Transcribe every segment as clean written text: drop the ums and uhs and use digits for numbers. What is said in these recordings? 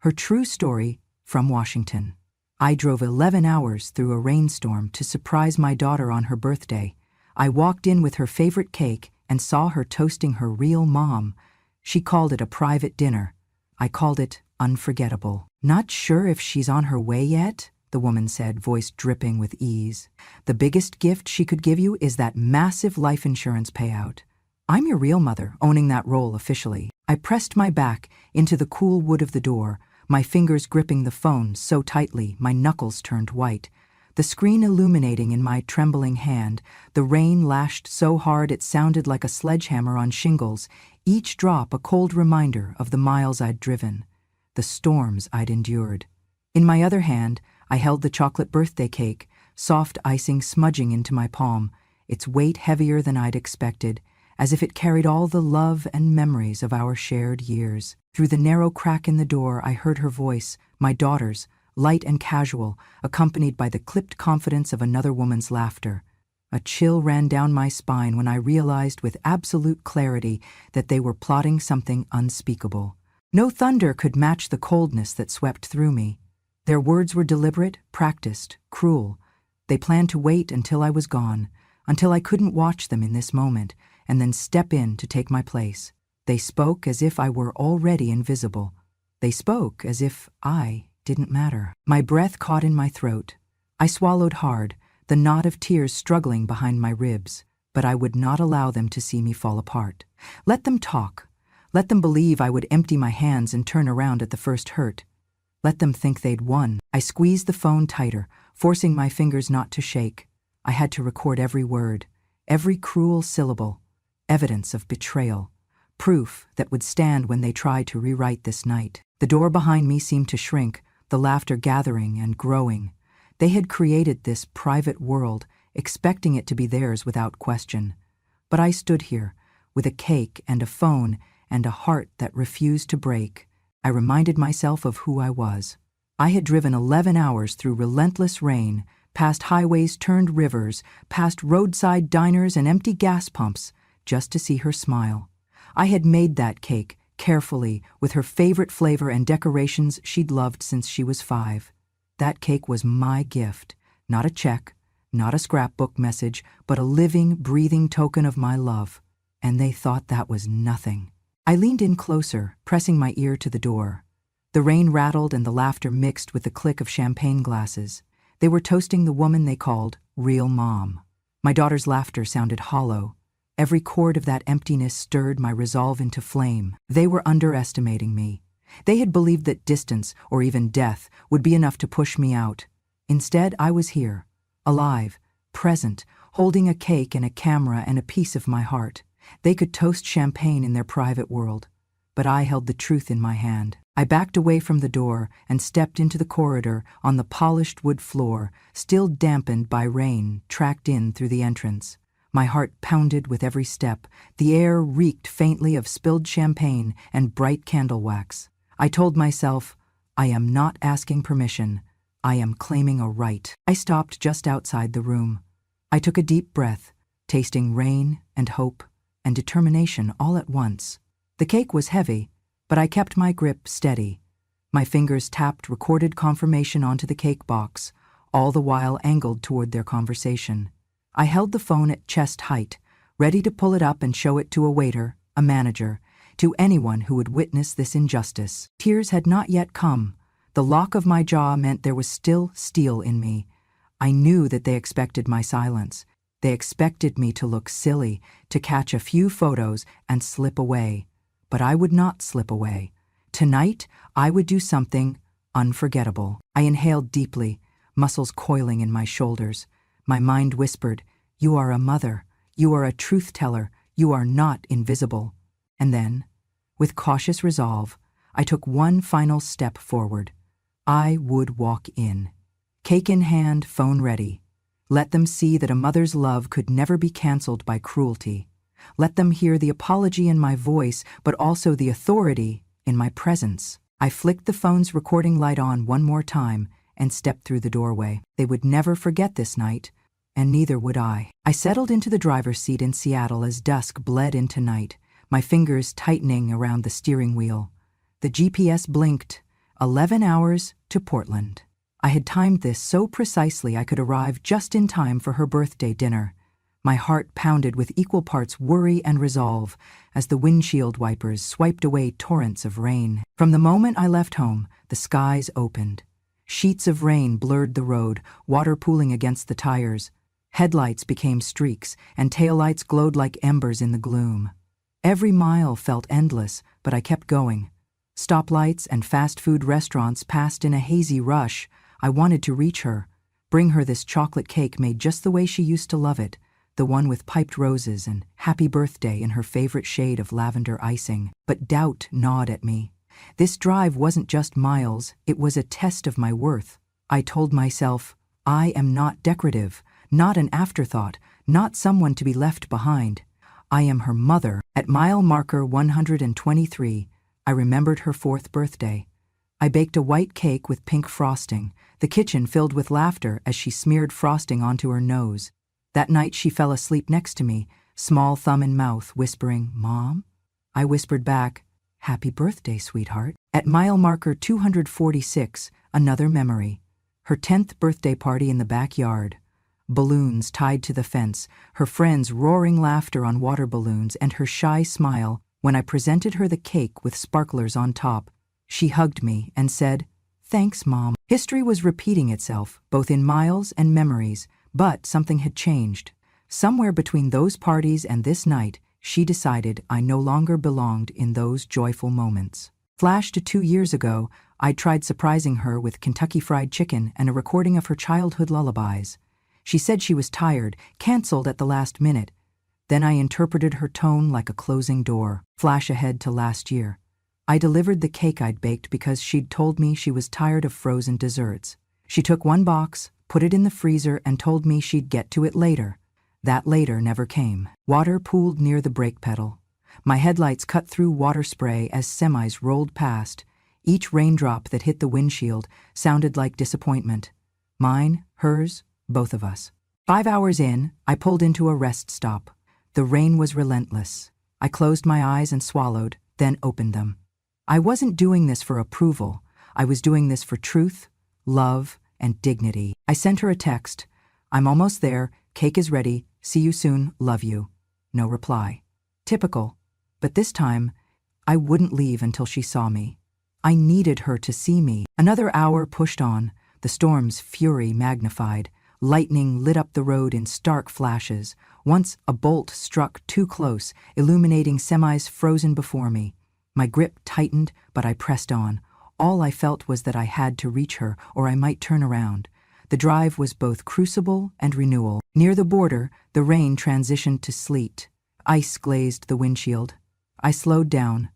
Her true story from Washington. I drove 11 hours through a rainstorm to surprise my daughter on her birthday. I walked in with her favorite cake and saw her toasting her real mom. She called it a private dinner. I called it unforgettable. "Not sure if she's on her way yet?" the woman said, voice dripping with ease. "The biggest gift she could give you is that massive life insurance payout. I'm your real mother, owning that role officially." I pressed my back into the cool wood of the door, my fingers gripping the phone so tightly my knuckles turned white. The screen illuminating in my trembling hand, the rain lashed so hard it sounded like a sledgehammer on shingles, each drop a cold reminder of the miles I'd driven, the storms I'd endured. In my other hand, I held the chocolate birthday cake, soft icing smudging into my palm, its weight heavier than I'd expected, as if it carried all the love and memories of our shared years. Through the narrow crack in the door, I heard her voice, my daughter's, light and casual, accompanied by the clipped confidence of another woman's laughter. A chill ran down my spine when I realized with absolute clarity that they were plotting something unspeakable. No thunder could match the coldness that swept through me. Their words were deliberate, practiced, cruel. They planned to wait until I was gone, until I couldn't watch them in this moment, and then step in to take my place. They spoke as if I were already invisible. They spoke as if I didn't matter. My breath caught in my throat. I swallowed hard, the knot of tears struggling behind my ribs, but I would not allow them to see me fall apart. Let them talk. Let them believe I would empty my hands and turn around at the first hurt. Let them think they'd won. I squeezed the phone tighter, forcing my fingers not to shake. I had to record every word, every cruel syllable, evidence of betrayal, proof that would stand when they tried to rewrite this night. The door behind me seemed to shrink, the laughter gathering and growing. They had created this private world, expecting it to be theirs without question. But I stood here, with a cake and a phone and a heart that refused to break. I reminded myself of who I was. I had driven 11 hours through relentless rain, past highways turned rivers, past roadside diners and empty gas pumps, just to see her smile. I had made that cake, carefully, with her favorite flavor and decorations she'd loved since she was 5. That cake was my gift, not a check, not a scrapbook message, but a living, breathing token of my love. And they thought that was nothing. I leaned in closer, pressing my ear to the door. The rain rattled and the laughter mixed with the click of champagne glasses. They were toasting the woman they called real mom. My daughter's laughter sounded hollow. Every chord of that emptiness stirred my resolve into flame. They were underestimating me. They had believed that distance, or even death, would be enough to push me out. Instead, I was here, alive, present, holding a cake and a camera and a piece of my heart. They could toast champagne in their private world, but I held the truth in my hand. I backed away from the door and stepped into the corridor on the polished wood floor, still dampened by rain, tracked in through the entrance. My heart pounded with every step. The air reeked faintly of spilled champagne and bright candle wax. I told myself, I am not asking permission. I am claiming a right. I stopped just outside the room. I took a deep breath, tasting rain and hope and determination all at once. The cake was heavy, but I kept my grip steady. My fingers tapped recorded confirmation onto the cake box, all the while angled toward their conversation. I held the phone at chest height, ready to pull it up and show it to a waiter, a manager, to anyone who would witness this injustice. Tears had not yet come. The lock of my jaw meant there was still steel in me. I knew that they expected my silence. They expected me to look silly, to catch a few photos and slip away. But I would not slip away. Tonight, I would do something unforgettable. I inhaled deeply, muscles coiling in my shoulders. My mind whispered, "You are a mother. You are a truth-teller. You are not invisible." And then, with cautious resolve, I took one final step forward. I would walk in. Cake in hand, phone ready. Let them see that a mother's love could never be canceled by cruelty. Let them hear the apology in my voice, but also the authority in my presence. I flicked the phone's recording light on one more time and stepped through the doorway. They would never forget this night, and neither would I. I settled into the driver's seat in Seattle as dusk bled into night, my fingers tightening around the steering wheel. The GPS blinked, 11 hours to Portland. I had timed this so precisely I could arrive just in time for her birthday dinner. My heart pounded with equal parts worry and resolve as the windshield wipers swiped away torrents of rain. From the moment I left home, the skies opened. Sheets of rain blurred the road, water pooling against the tires. Headlights became streaks, and taillights glowed like embers in the gloom. Every mile felt endless, but I kept going. Stoplights and fast food restaurants passed in a hazy rush. I wanted to reach her, bring her this chocolate cake made just the way she used to love it, the one with piped roses and happy birthday in her favorite shade of lavender icing. But doubt gnawed at me. This drive wasn't just miles, it was a test of my worth. I told myself, I am not decorative, not an afterthought, not someone to be left behind. I am her mother. At mile marker 123, I remembered her 4th birthday. I baked a white cake with pink frosting, the kitchen filled with laughter as she smeared frosting onto her nose. That night she fell asleep next to me, small thumb in mouth, whispering, "Mom?" I whispered back, "Happy birthday, sweetheart." At mile marker 246, another memory. Her 10th birthday party in the backyard. Balloons tied to the fence, her friends' roaring laughter on water balloons, and her shy smile when I presented her the cake with sparklers on top. She hugged me and said, "Thanks, Mom." History was repeating itself, both in miles and memories, but something had changed. Somewhere between those parties and this night, she decided I no longer belonged in those joyful moments. Flash to 2 years ago, I'd tried surprising her with Kentucky Fried Chicken and a recording of her childhood lullabies. She said she was tired, canceled at the last minute. Then I interpreted her tone like a closing door. Flash ahead to last year. I delivered the cake I'd baked because she'd told me she was tired of frozen desserts. She took one box, put it in the freezer, and told me she'd get to it later. That later never came. Water pooled near the brake pedal. My headlights cut through water spray as semis rolled past. Each raindrop that hit the windshield sounded like disappointment. Mine, hers, both of us. 5 hours in, I pulled into a rest stop. The rain was relentless. I closed my eyes and swallowed, then opened them. I wasn't doing this for approval. I was doing this for truth, love, and dignity. I sent her a text. "I'm almost there. Cake is ready. See you soon. Love you." No reply. Typical. But this time, I wouldn't leave until she saw me. I needed her to see me. Another hour pushed on, the storm's fury magnified. Lightning lit up the road in stark flashes. Once a bolt struck too close, illuminating semis frozen before me. My grip tightened, but I pressed on. All I felt was that I had to reach her, or I might turn around. The drive was both crucible and renewal. Near the border, the rain transitioned to sleet. Ice glazed the windshield. I slowed down.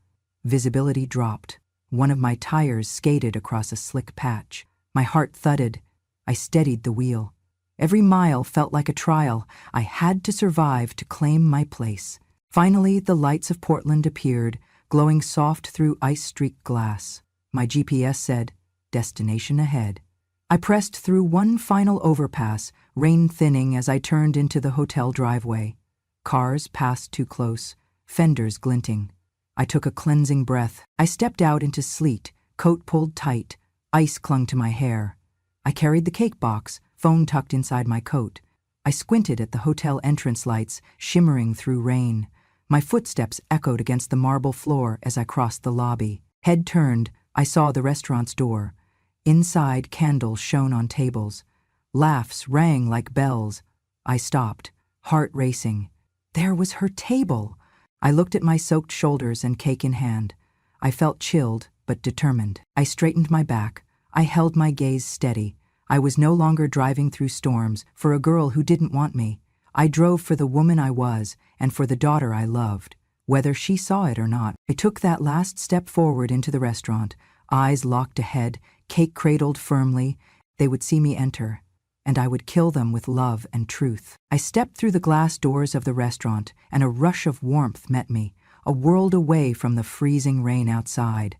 Visibility dropped. One of my tires skated across a slick patch. My heart thudded. I steadied the wheel. Every mile felt like a trial. I had to survive to claim my place. Finally, the lights of Portland appeared, glowing soft through ice-streaked glass. My GPS said, "Destination ahead." I pressed through one final overpass, rain thinning as I turned into the hotel driveway. Cars passed too close, fenders glinting. I took a cleansing breath. I stepped out into sleet, coat pulled tight, ice clung to my hair. I carried the cake box, phone tucked inside my coat. I squinted at the hotel entrance lights, shimmering through rain. My footsteps echoed against the marble floor as I crossed the lobby. Head turned, I saw the restaurant's door. Inside, candles shone on tables. Laughs rang like bells. I stopped, heart racing. There was her table. I looked at my soaked shoulders and cake in hand. I felt chilled, but determined. I straightened my back. I held my gaze steady. I was no longer driving through storms for a girl who didn't want me. I drove for the woman I was and for the daughter I loved, whether she saw it or not. I took that last step forward into the restaurant, eyes locked ahead, cake cradled firmly. They would see me enter, and I would kill them with love and truth. I stepped through the glass doors of the restaurant, and a rush of warmth met me, a world away from the freezing rain outside.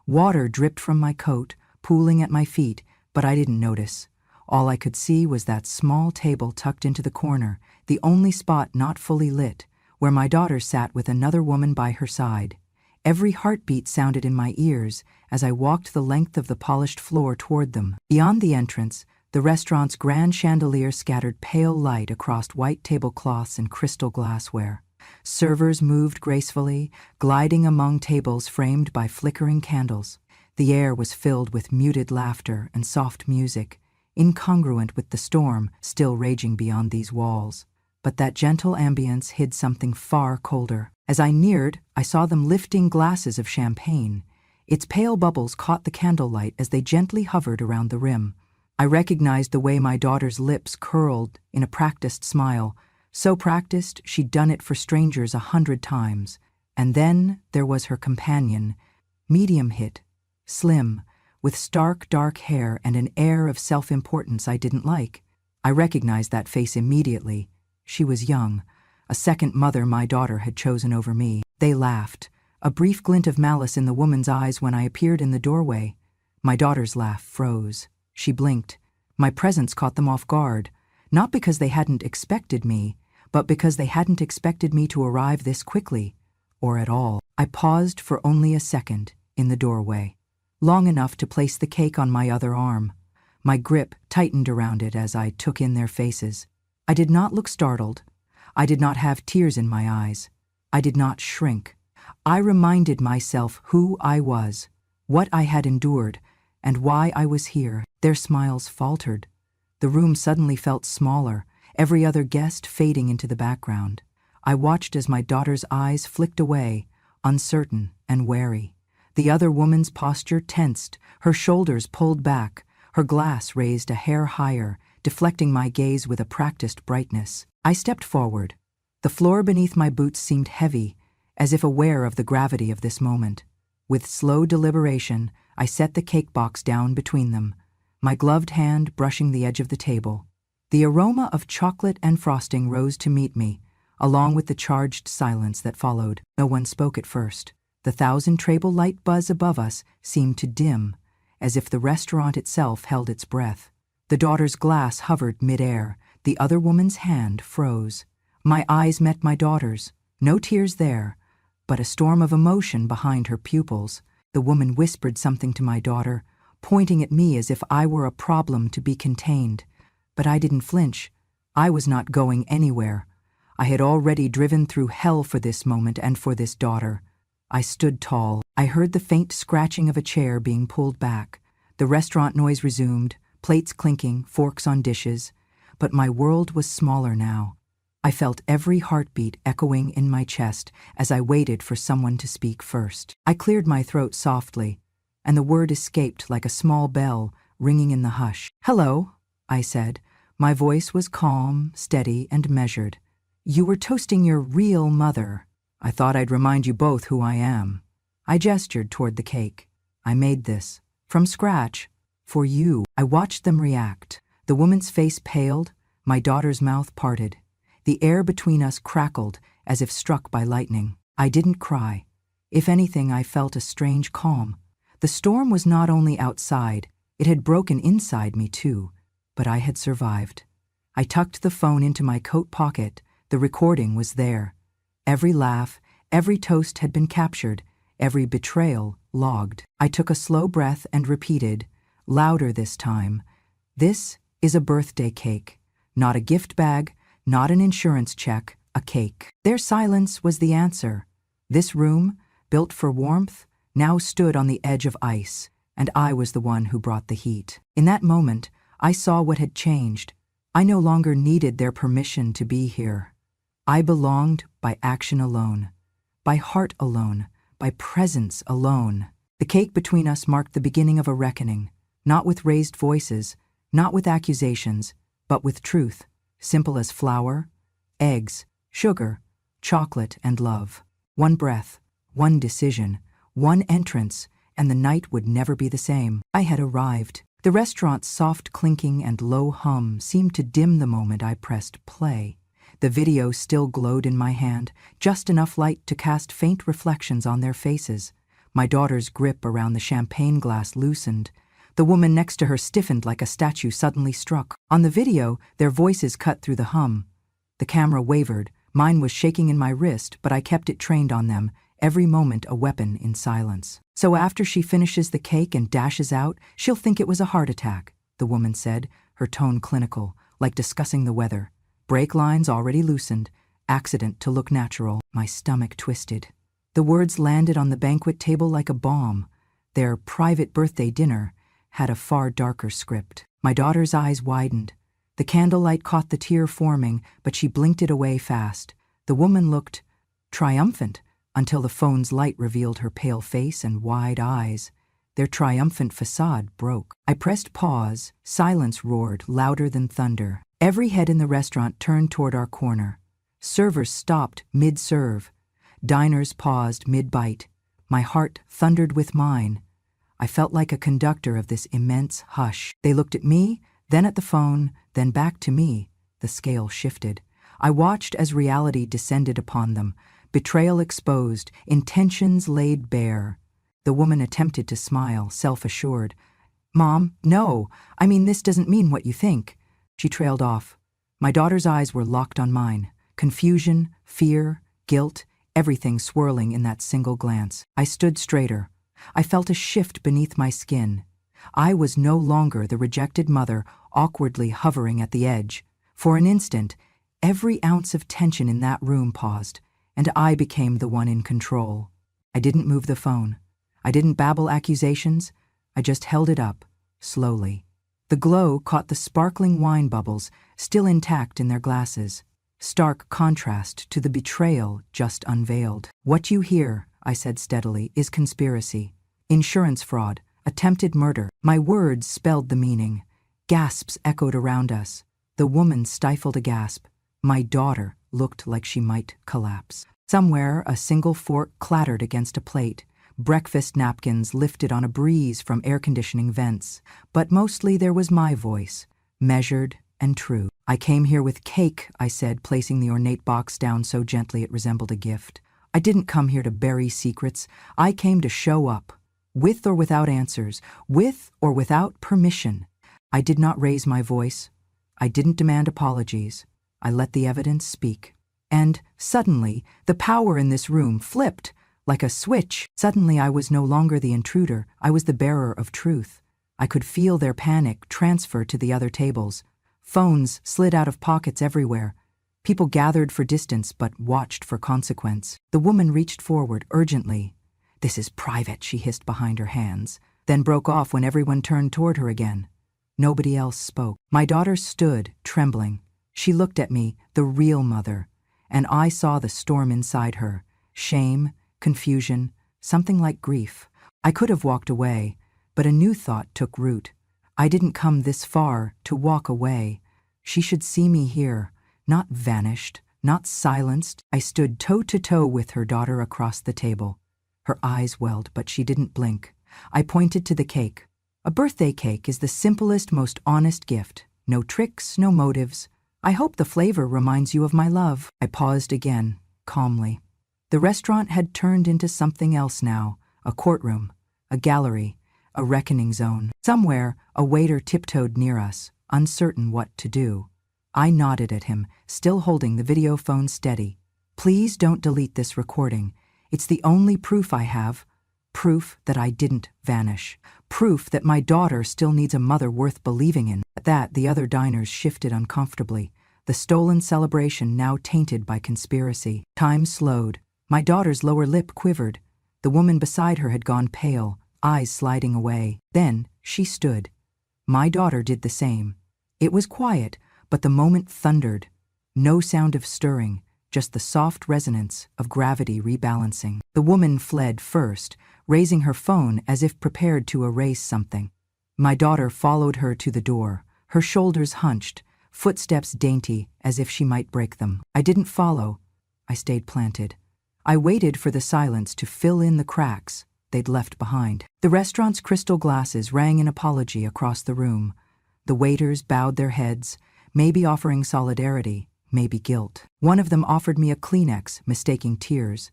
Water dripped from my coat, pooling at my feet, but I didn't notice. All I could see was that small table tucked into the corner, the only spot not fully lit, where my daughter sat with another woman by her side. Every heartbeat sounded in my ears as I walked the length of the polished floor toward them. Beyond the entrance, the restaurant's grand chandelier scattered pale light across white tablecloths and crystal glassware. Servers moved gracefully, gliding among tables framed by flickering candles. The air was filled with muted laughter and soft music, incongruent with the storm still raging beyond these walls. But that gentle ambience hid something far colder. As I neared, I saw them lifting glasses of champagne. Its pale bubbles caught the candlelight as they gently hovered around the rim. I recognized the way my daughter's lips curled in a practiced smile, so practiced she'd done it for strangers 100 times. And then there was her companion, medium hit, slim, with stark dark hair and an air of self-importance I didn't like. I recognized that face immediately. She was young, a second mother my daughter had chosen over me. They laughed, a brief glint of malice in the woman's eyes when I appeared in the doorway. My daughter's laugh froze. She blinked. My presence caught them off guard, not because they hadn't expected me, but because they hadn't expected me to arrive this quickly, or at all. I paused for only a second in the doorway, long enough to place the cake on my other arm. My grip tightened around it as I took in their faces. I did not look startled. I did not have tears in my eyes. I did not shrink. I reminded myself who I was, what I had endured, and why I was here. Their smiles faltered. The room suddenly felt smaller, every other guest fading into the background. I watched as my daughter's eyes flicked away, uncertain and wary. The other woman's posture tensed, her shoulders pulled back, her glass raised a hair higher, deflecting my gaze with a practiced brightness. I stepped forward. The floor beneath my boots seemed heavy, as if aware of the gravity of this moment. With slow deliberation, I set the cake box down between them, my gloved hand brushing the edge of the table. The aroma of chocolate and frosting rose to meet me, along with the charged silence that followed. No one spoke at first. The 1,000-treble light buzz above us seemed to dim, as if the restaurant itself held its breath. The daughter's glass hovered mid-air. The other woman's hand froze. My eyes met my daughter's. No tears there, but a storm of emotion behind her pupils. The woman whispered something to my daughter, pointing at me as if I were a problem to be contained. But I didn't flinch. I was not going anywhere. I had already driven through hell for this moment and for this daughter. I stood tall. I heard the faint scratching of a chair being pulled back. The restaurant noise resumed, plates clinking, forks on dishes. But my world was smaller now. I felt every heartbeat echoing in my chest as I waited for someone to speak first. I cleared my throat softly, and the word escaped like a small bell ringing in the hush. "Hello," I said. My voice was calm, steady, and measured. "You were toasting your real mother. I thought I'd remind you both who I am." I gestured toward the cake. "I made this, from scratch, for you." I watched them react. The woman's face paled, my daughter's mouth parted. The air between us crackled as if struck by lightning. I didn't cry. If anything, I felt a strange calm. The storm was not only outside, it had broken inside me too, but I had survived. I tucked the phone into my coat pocket. The recording was there. Every laugh, every toast had been captured, every betrayal logged. I took a slow breath and repeated, louder this time, "This is a birthday cake, not a gift bag, not an insurance check, a cake." Their silence was the answer. This room, built for warmth, now stood on the edge of ice, and I was the one who brought the heat. In that moment, I saw what had changed. I no longer needed their permission to be here. I belonged by action alone, by heart alone, by presence alone. The cake between us marked the beginning of a reckoning, not with raised voices, not with accusations, but with truth, simple as flour, eggs, sugar, chocolate, and love. One breath, one decision, one entrance, and the night would never be the same. I had arrived. The restaurant's soft clinking and low hum seemed to dim the moment I pressed play. The video still glowed in my hand, just enough light to cast faint reflections on their faces. My daughter's grip around the champagne glass loosened. The woman next to her stiffened like a statue suddenly struck. On the video, their voices cut through the hum. The camera wavered. Mine was shaking in my wrist, but I kept it trained on them. every moment a weapon in silence. "So after she finishes the cake and dashes out, she'll think it was a heart attack," the woman said, her tone clinical, like discussing the weather. "Brake lines already loosened. Accident to look natural." My stomach twisted. The words landed on the banquet table like a bomb. Their private birthday dinner had a far darker script. My daughter's eyes widened. The candlelight caught the tear forming, but she blinked it away fast. The woman looked triumphant until the phone's light revealed her pale face and wide eyes. Their triumphant facade broke. I pressed pause. Silence roared, louder than thunder. Every head in the restaurant turned toward our corner. Servers stopped mid-serve. Diners paused mid-bite. My heart thundered with mine. I felt like a conductor of this immense hush. They looked at me, then at the phone, then back to me. The scale shifted. I watched as reality descended upon them. Betrayal exposed, intentions laid bare. The woman attempted to smile, self-assured. "Mom, no. I mean, this doesn't mean what you think." She trailed off. My daughter's eyes were locked on mine. Confusion, fear, guilt, everything swirling in that single glance. I stood straighter. I felt a shift beneath my skin. I was no longer the rejected mother, awkwardly hovering at the edge. For an instant, every ounce of tension in that room paused, and I became the one in control. I didn't move the phone. I didn't babble accusations. I just held it up, slowly. The glow caught the sparkling wine bubbles, still intact in their glasses. Stark contrast to the betrayal just unveiled. "What you hear," I said steadily, "is conspiracy. Insurance fraud. Attempted murder." My words spelled the meaning. Gasps echoed around us. The woman stifled a gasp. My daughter looked like she might collapse. Somewhere, a single fork clattered against a plate. Breakfast napkins lifted on a breeze from air conditioning vents. But mostly there was my voice, measured and true. "I came here with cake," I said, placing the ornate box down so gently it resembled a gift. "I didn't come here to bury secrets. I came to show up. With or without answers, with or without permission." I did not raise my voice. I didn't demand apologies. I let the evidence speak. And suddenly, the power in this room flipped, like a switch. Suddenly I was no longer the intruder. I was the bearer of truth. I could feel their panic transfer to the other tables. Phones slid out of pockets everywhere. People gathered for distance but watched for consequence. The woman reached forward urgently. "This is private," she hissed behind her hands, then broke off when everyone turned toward her again. Nobody else spoke. My daughter stood, trembling. She looked at me, the real mother, and I saw the storm inside her. Shame, confusion, something like grief. I could have walked away, but a new thought took root. I didn't come this far to walk away. She should see me here, not vanished, not silenced. I stood toe-to-toe with her daughter across the table. Her eyes welled, but she didn't blink. I pointed to the cake. A birthday cake is the simplest, most honest gift. No tricks, no motives. I hope the flavor reminds you of my love. I paused again, calmly. The restaurant had turned into something else now. A courtroom, a gallery, a reckoning zone. Somewhere, a waiter tiptoed near us, uncertain what to do. I nodded at him, still holding the video phone steady. "Please don't delete this recording. It's the only proof I have. Proof that I didn't vanish. Proof that my daughter still needs a mother worth believing in." At that, the other diners shifted uncomfortably, the stolen celebration now tainted by conspiracy. Time slowed. My daughter's lower lip quivered. The woman beside her had gone pale, eyes sliding away. Then she stood. My daughter did the same. It was quiet, but the moment thundered. No sound of stirring, just the soft resonance of gravity rebalancing. The woman fled first, raising her phone as if prepared to erase something. My daughter followed her to the door, her shoulders hunched, footsteps dainty as if she might break them. I didn't follow. I stayed planted. I waited for the silence to fill in the cracks they'd left behind. The restaurant's crystal glasses rang an apology across the room. The waiters bowed their heads, maybe offering solidarity, maybe guilt. One of them offered me a Kleenex, mistaking tears.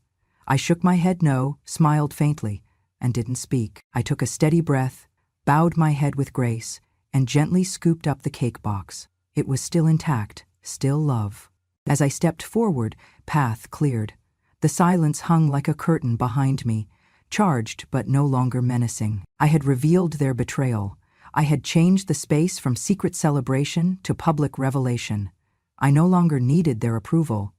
I shook my head no, smiled faintly, and didn't speak. I took a steady breath, bowed my head with grace, and gently scooped up the cake box. It was still intact, still love. As I stepped forward, path cleared. The silence hung like a curtain behind me, charged but no longer menacing. I had revealed their betrayal. I had changed the space from secret celebration to public revelation. I no longer needed their approval.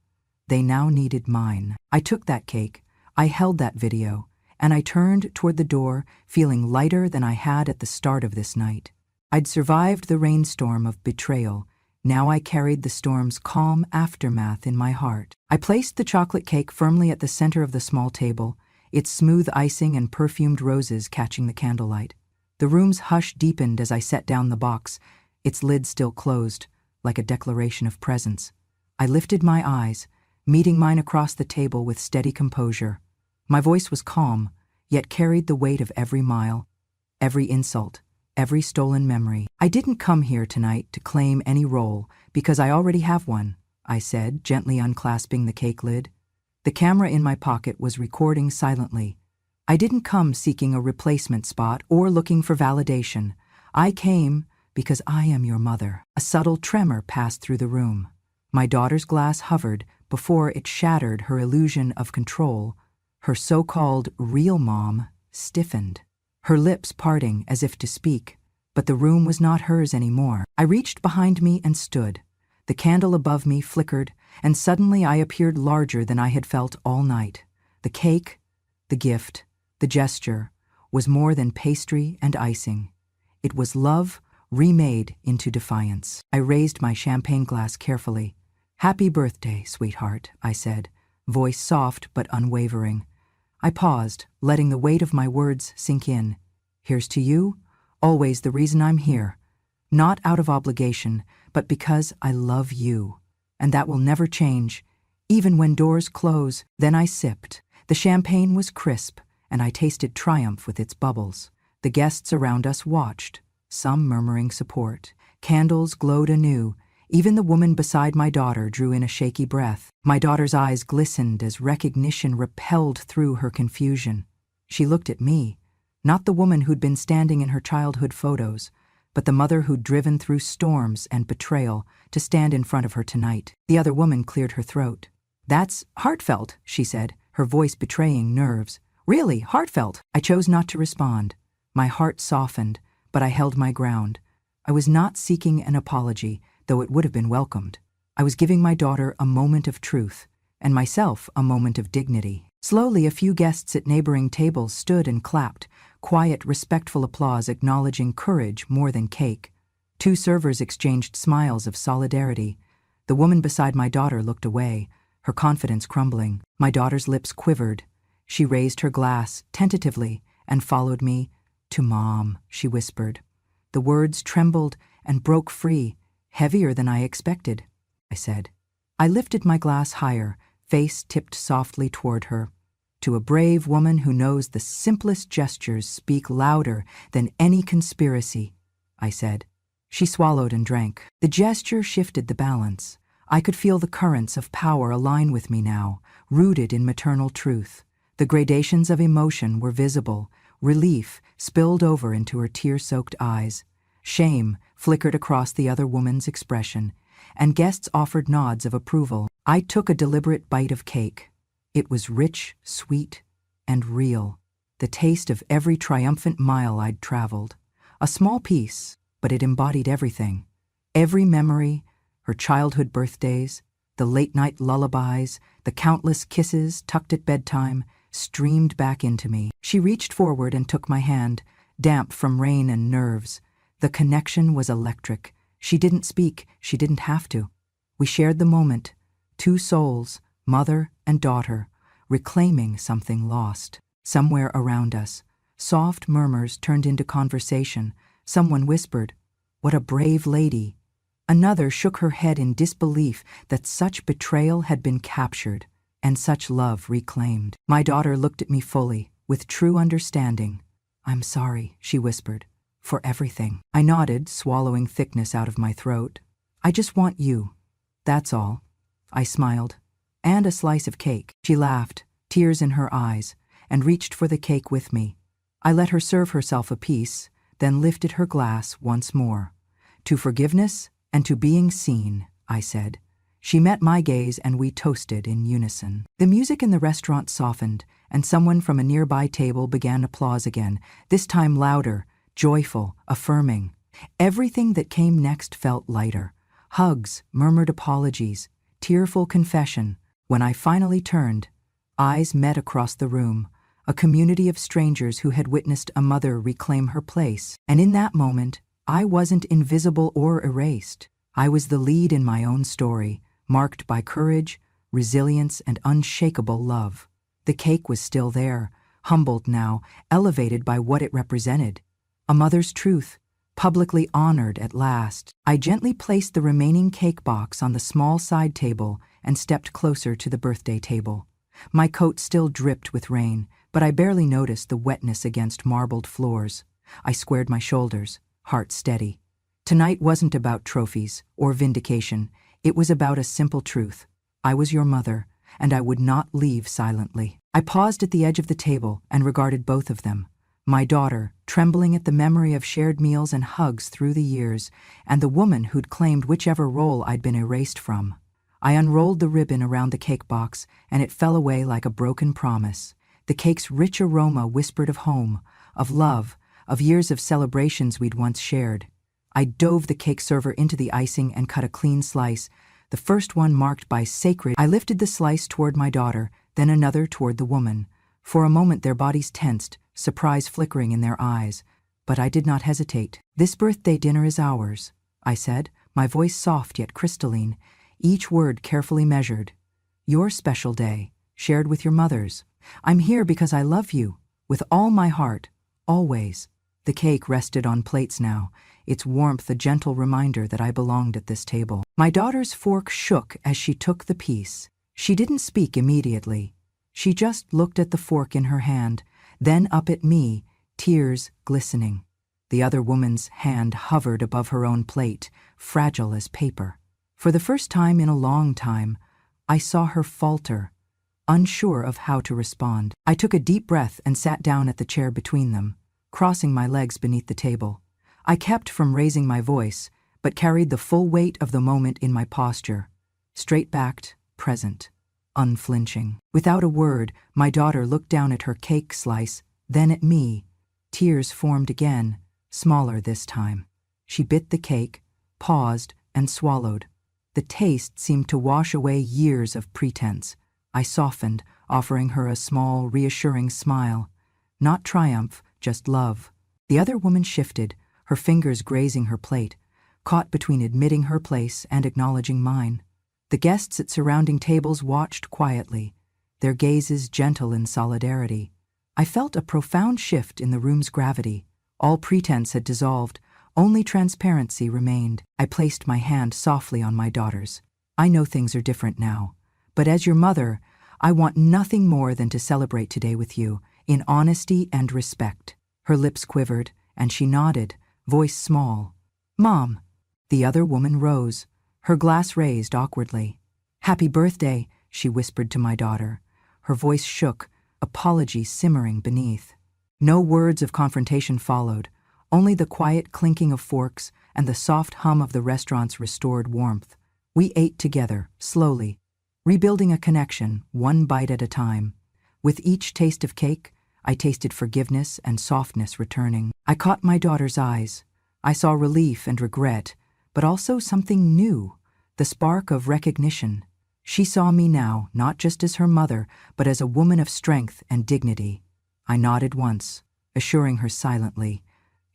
They now needed mine. I took that cake, I held that video, and I turned toward the door, feeling lighter than I had at the start of this night. I'd survived the rainstorm of betrayal. Now I carried the storm's calm aftermath in my heart. I placed the chocolate cake firmly at the center of the small table, its smooth icing and perfumed roses catching the candlelight. The room's hush deepened as I set down the box, its lid still closed, like a declaration of presence. I lifted my eyes, meeting mine across the table with steady composure. My voice was calm, yet carried the weight of every mile, every insult, every stolen memory. I didn't come here tonight to claim any role, because I already have one, I said, gently unclasping the cake lid. The camera in my pocket was recording silently. I didn't come seeking a replacement spot or looking for validation. I came because I am your mother. A subtle tremor passed through the room. My daughter's glass hovered before it shattered her illusion of control. Her so-called real mom stiffened, her lips parting as if to speak, but the room was not hers anymore. I reached behind me and stood. The candle above me flickered, and suddenly I appeared larger than I had felt all night. The cake, the gift, the gesture, was more than pastry and icing. It was love remade into defiance. I raised my champagne glass carefully. "Happy birthday, sweetheart," I said, voice soft but unwavering. I paused, letting the weight of my words sink in. "Here's to you, always the reason I'm here. Not out of obligation, but because I love you. And that will never change, even when doors close." Then I sipped. The champagne was crisp, and I tasted triumph with its bubbles. The guests around us watched, some murmuring support. Candles glowed anew. Even the woman beside my daughter drew in a shaky breath. My daughter's eyes glistened as recognition repelled through her confusion. She looked at me, not the woman who'd been standing in her childhood photos, but the mother who'd driven through storms and betrayal to stand in front of her tonight. The other woman cleared her throat. "That's heartfelt," she said, her voice betraying nerves. "Really heartfelt." I chose not to respond. My heart softened, but I held my ground. I was not seeking an apology, though it would have been welcomed. I was giving my daughter a moment of truth, and myself a moment of dignity. Slowly, a few guests at neighboring tables stood and clapped, quiet, respectful applause acknowledging courage more than cake. 2 servers exchanged smiles of solidarity. The woman beside my daughter looked away, her confidence crumbling. My daughter's lips quivered. She raised her glass, tentatively, and followed me. "To Mom," she whispered. The words trembled and broke free, heavier than I expected. I said. I lifted my glass higher, face tipped softly toward her. "To a brave woman who knows the simplest gestures speak louder than any conspiracy," I said. She swallowed and drank. The gesture shifted the balance. I could feel the currents of power align with me now, rooted in maternal truth. The gradations of emotion were visible. Relief spilled over into her tear-soaked eyes. Shame flickered across the other woman's expression, and guests offered nods of approval. I took a deliberate bite of cake. It was rich, sweet, and real, the taste of every triumphant mile I'd traveled. A small piece, but it embodied everything. Every memory, her childhood birthdays, the late-night lullabies, the countless kisses tucked at bedtime, streamed back into me. She reached forward and took my hand, damp from rain and nerves. The connection was electric. She didn't speak, she didn't have to. We shared the moment, 2 souls, mother and daughter, reclaiming something lost. Somewhere around us, soft murmurs turned into conversation. Someone whispered, "What a brave lady." Another shook her head in disbelief that such betrayal had been captured and such love reclaimed. My daughter looked at me fully, with true understanding. "I'm sorry," she whispered, "for everything." I nodded, swallowing thickness out of my throat. "I just want you. That's all." I smiled. "And a slice of cake." She laughed, tears in her eyes, and reached for the cake with me. I let her serve herself a piece, then lifted her glass once more. "To forgiveness and to being seen," I said. She met my gaze and we toasted in unison. The music in the restaurant softened, and someone from a nearby table began applause again, this time louder, joyful, affirming. Everything that came next felt lighter. Hugs, murmured apologies, tearful confession. When I finally turned, eyes met across the room, a community of strangers who had witnessed a mother reclaim her place. And in that moment, I wasn't invisible or erased. I was the lead in my own story, marked by courage, resilience, and unshakable love. The cake was still there, humbled now, elevated by what it represented. A mother's truth, publicly honored at last. I gently placed the remaining cake box on the small side table and stepped closer to the birthday table. My coat still dripped with rain, but I barely noticed the wetness against marbled floors. I squared my shoulders, heart steady. Tonight wasn't about trophies or vindication. It was about a simple truth. I was your mother, and I would not leave silently. I paused at the edge of the table and regarded both of them. My daughter, trembling at the memory of shared meals and hugs through the years, and the woman who'd claimed whichever role I'd been erased from. I unrolled the ribbon around the cake box, and it fell away like a broken promise. The cake's rich aroma whispered of home, of love, of years of celebrations we'd once shared. I dove the cake server into the icing and cut a clean slice, the first one marked by sacred. I lifted the slice toward my daughter, then another toward the woman. For a moment their bodies tensed, surprise flickering in their eyes. But I did not hesitate. "This birthday dinner is ours," I said, my voice soft yet crystalline, each word carefully measured. "Your special day, shared with your mothers. I'm here because I love you, with all my heart, always." The cake rested on plates now, its warmth a gentle reminder that I belonged at this table. My daughter's fork shook as she took the piece. She didn't speak immediately. She just looked at the fork in her hand, then up at me, tears glistening. The other woman's hand hovered above her own plate, fragile as paper. For the first time in a long time, I saw her falter, unsure of how to respond. I took a deep breath and sat down at the chair between them, crossing my legs beneath the table. I kept from raising my voice, but carried the full weight of the moment in my posture, straight-backed, present, unflinching. Without a word, my daughter looked down at her cake slice, then at me. Tears formed again, smaller this time. She bit the cake, paused, and swallowed. The taste seemed to wash away years of pretense. I softened, offering her a small, reassuring smile. Not triumph, just love. The other woman shifted, her fingers grazing her plate, caught between admitting her place and acknowledging mine. The guests at surrounding tables watched quietly, their gazes gentle in solidarity. I felt a profound shift in the room's gravity. All pretense had dissolved, only transparency remained. I placed my hand softly on my daughter's. "I know things are different now, but as your mother, I want nothing more than to celebrate today with you, in honesty and respect." Her lips quivered, and she nodded, voice small. "Mom." The other woman rose, her glass raised awkwardly. "Happy birthday," she whispered to my daughter. Her voice shook, apology simmering beneath. No words of confrontation followed, only the quiet clinking of forks and the soft hum of the restaurant's restored warmth. We ate together, slowly, rebuilding a connection, one bite at a time. With each taste of cake, I tasted forgiveness and softness returning. I caught my daughter's eyes. I saw relief and regret, but also something new, the spark of recognition. She saw me now, not just as her mother, but as a woman of strength and dignity. I nodded once, assuring her silently,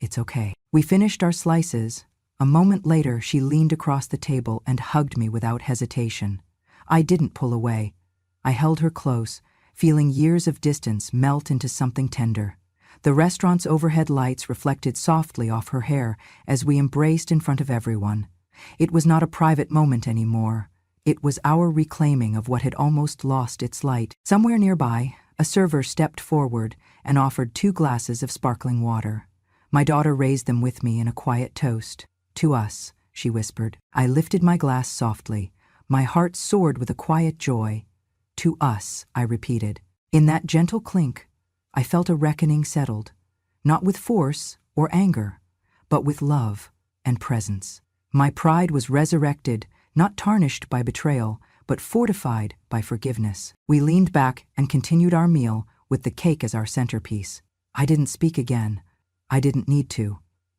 "It's okay." We finished our slices. A moment later, she leaned across the table and hugged me without hesitation. I didn't pull away. I held her close, feeling years of distance melt into something tender. The restaurant's overhead lights reflected softly off her hair as we embraced in front of everyone. It was not a private moment anymore. It was our reclaiming of what had almost lost its light. Somewhere nearby, a server stepped forward and offered 2 glasses of sparkling water. My daughter raised them with me in a quiet toast. "To us," she whispered. I lifted my glass softly. My heart soared with a quiet joy. "To us," I repeated. In that gentle clink, I felt a reckoning settled, not with force or anger, but with love and presence. My pride was resurrected, not tarnished by betrayal, but fortified by forgiveness. We leaned back and continued our meal with the cake as our centerpiece. I didn't speak again. I didn't need to.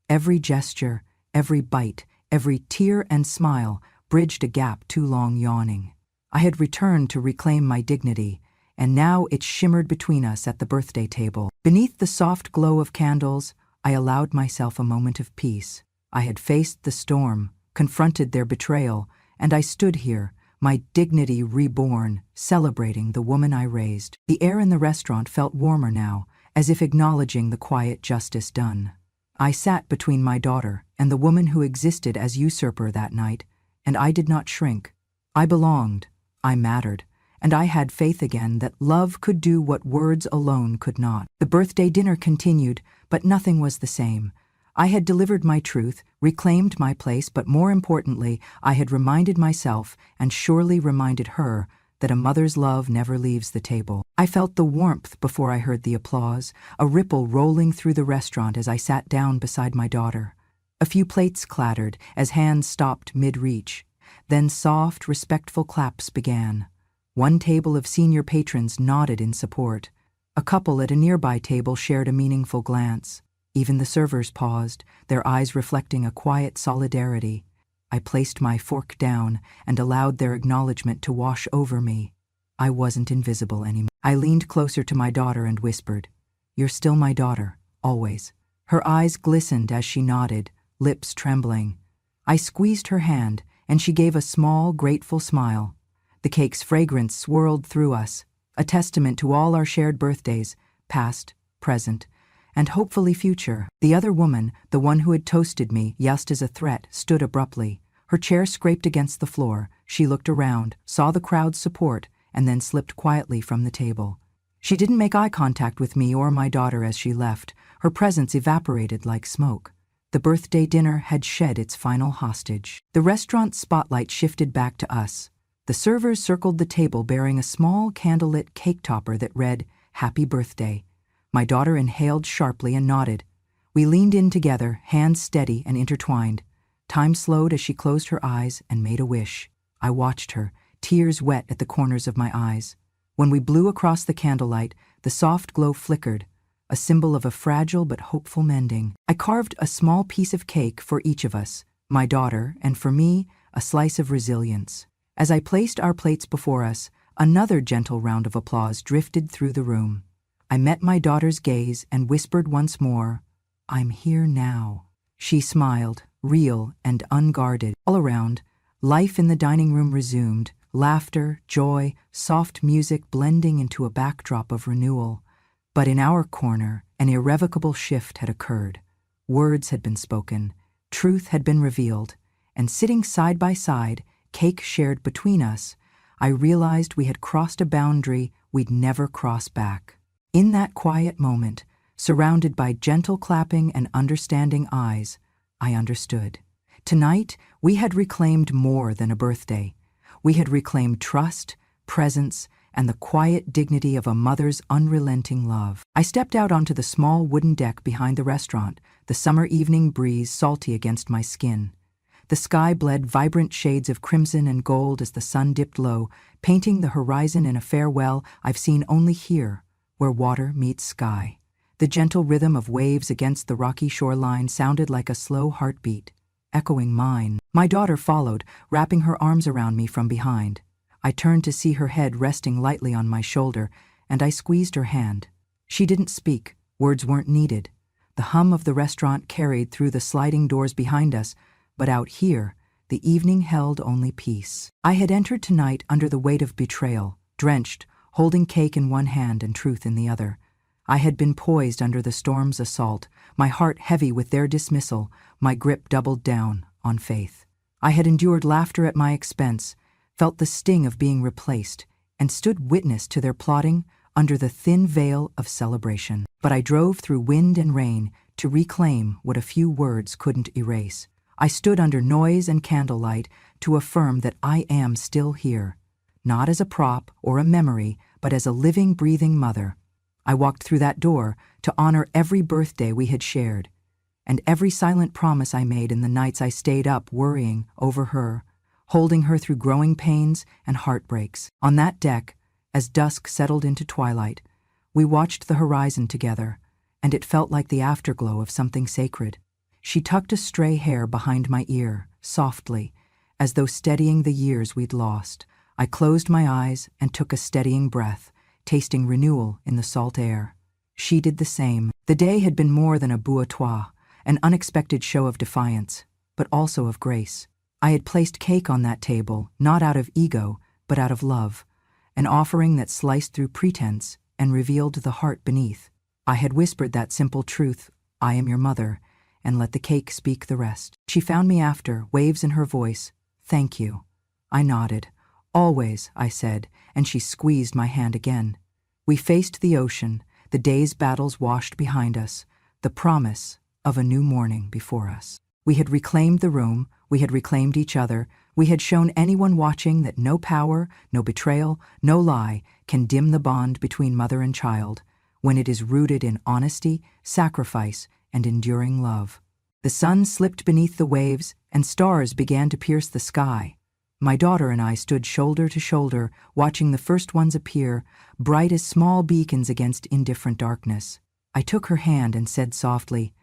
Every gesture, every bite, every tear and smile bridged a gap too long yawning. I had returned to reclaim my dignity, and now it shimmered between us at the birthday table. Beneath the soft glow of candles, I allowed myself a moment of peace. I had faced the storm, confronted their betrayal, and I stood here, my dignity reborn, celebrating the woman I raised. The air in the restaurant felt warmer now, as if acknowledging the quiet justice done. I sat between my daughter and the woman who existed as usurper that night, and I did not shrink. I belonged, I mattered, and I had faith again that love could do what words alone could not. The birthday dinner continued, but nothing was the same. I had delivered my truth, reclaimed my place, but more importantly, I had reminded myself, and surely reminded her, that a mother's love never leaves the table. I felt the warmth before I heard the applause, a ripple rolling through the restaurant as I sat down beside my daughter. A few plates clattered as hands stopped mid-reach. Then soft, respectful claps began. One table of senior patrons nodded in support. A couple at a nearby table shared a meaningful glance. Even the servers paused, their eyes reflecting a quiet solidarity. I placed my fork down and allowed their acknowledgement to wash over me. I wasn't invisible anymore. I leaned closer to my daughter and whispered, "You're still my daughter, always." Her eyes glistened as she nodded, lips trembling. I squeezed her hand, and she gave a small, grateful smile. The cake's fragrance swirled through us, a testament to all our shared birthdays, past, present, and hopefully future. The other woman, the one who had toasted me just as a threat, stood abruptly. Her chair scraped against the floor. She looked around, saw the crowd's support, and then slipped quietly from the table. She didn't make eye contact with me or my daughter as she left. Her presence evaporated like smoke. The birthday dinner had shed its final hostage. The restaurant's spotlight shifted back to us. The servers circled the table bearing a small candlelit cake topper that read, "Happy Birthday." My daughter inhaled sharply and nodded. We leaned in together, hands steady and intertwined. Time slowed as she closed her eyes and made a wish. I watched her, tears wet at the corners of my eyes. When we blew across the candlelight, the soft glow flickered, a symbol of a fragile but hopeful mending. I carved a small piece of cake for each of us, my daughter, and for me, a slice of resilience. As I placed our plates before us, another gentle round of applause drifted through the room. I met my daughter's gaze and whispered once more, "I'm here now." She smiled, real and unguarded. All around, life in the dining room resumed, laughter, joy, soft music blending into a backdrop of renewal. But in our corner, an irrevocable shift had occurred. Words had been spoken, truth had been revealed, and sitting side by side, cake shared between us, I realized we had crossed a boundary we'd never cross back. In that quiet moment, surrounded by gentle clapping and understanding eyes, I understood. Tonight, we had reclaimed more than a birthday. We had reclaimed trust, presence, and the quiet dignity of a mother's unrelenting love. I stepped out onto the small wooden deck behind the restaurant, the summer evening breeze salty against my skin. The sky bled vibrant shades of crimson and gold as the sun dipped low, painting the horizon in a farewell I've seen only here, where water meets sky. The gentle rhythm of waves against the rocky shoreline sounded like a slow heartbeat, echoing mine. My daughter followed, wrapping her arms around me from behind. I turned to see her head resting lightly on my shoulder, and I squeezed her hand. She didn't speak, words weren't needed. The hum of the restaurant carried through the sliding doors behind us, but out here, the evening held only peace. I had entered tonight under the weight of betrayal, drenched, holding cake in one hand and truth in the other. I had been poised under the storm's assault, my heart heavy with their dismissal, my grip doubled down on faith. I had endured laughter at my expense, felt the sting of being replaced, and stood witness to their plotting under the thin veil of celebration. But I drove through wind and rain to reclaim what a few words couldn't erase. I stood under noise and candlelight to affirm that I am still here, not as a prop or a memory, but as a living, breathing mother. I walked through that door to honor every birthday we had shared, and every silent promise I made in the nights I stayed up worrying over her, holding her through growing pains and heartbreaks. On that deck, as dusk settled into twilight, we watched the horizon together, and it felt like the afterglow of something sacred. She tucked a stray hair behind my ear, softly, as though steadying the years we'd lost. I closed my eyes and took a steadying breath, tasting renewal in the salt air. She did the same. The day had been more than a bouilloire, an unexpected show of defiance, but also of grace. I had placed cake on that table, not out of ego, but out of love, an offering that sliced through pretense and revealed the heart beneath. I had whispered that simple truth, "I am your mother," and let the cake speak the rest. She found me after, waves in her voice. "Thank you." I nodded. "Always," I said, and she squeezed my hand again. We faced the ocean, the day's battles washed behind us, the promise of a new morning before us. We had reclaimed the room, we had reclaimed each other, we had shown anyone watching that no power, no betrayal, no lie can dim the bond between mother and child, when it is rooted in honesty, sacrifice, and enduring love. The sun slipped beneath the waves, and stars began to pierce the sky. My daughter and I stood shoulder to shoulder, watching the first ones appear, bright as small beacons against indifferent darkness. I took her hand and said softly,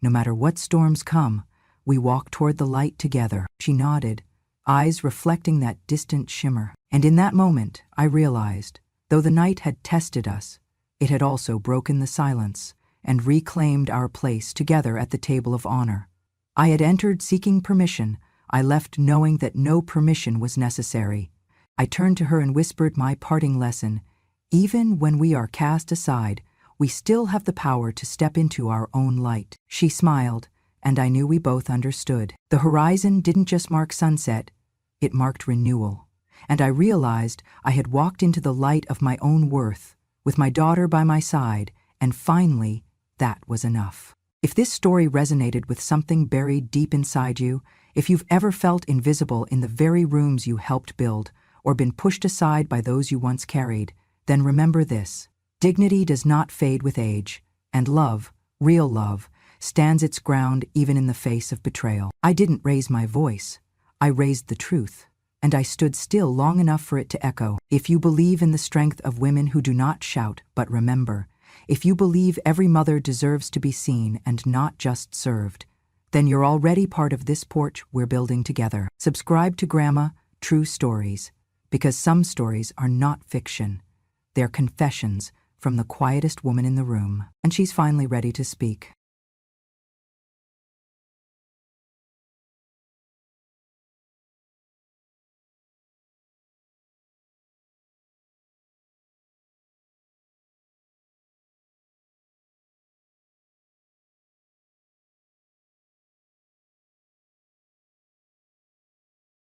"No matter what storms come, we walk toward the light together." She nodded, eyes reflecting that distant shimmer. And in that moment, I realized, though the night had tested us, it had also broken the silence and reclaimed our place together at the table of honor. I had entered seeking permission. I left knowing that no permission was necessary. I turned to her and whispered my parting lesson. Even when we are cast aside, we still have the power to step into our own light. She smiled, and I knew we both understood. The horizon didn't just mark sunset, it marked renewal. And I realized I had walked into the light of my own worth, with my daughter by my side, and finally, that was enough. If this story resonated with something buried deep inside you, if you've ever felt invisible in the very rooms you helped build, or been pushed aside by those you once carried, then remember this: dignity does not fade with age, and love, real love, stands its ground even in the face of betrayal. I didn't raise my voice. I raised the truth, and I stood still long enough for it to echo. If you believe in the strength of women who do not shout but remember, if you believe every mother deserves to be seen and not just served, then you're already part of this porch we're building together. Subscribe to Grandma True Stories, because some stories are not fiction. They're confessions from the quietest woman in the room. And she's finally ready to speak.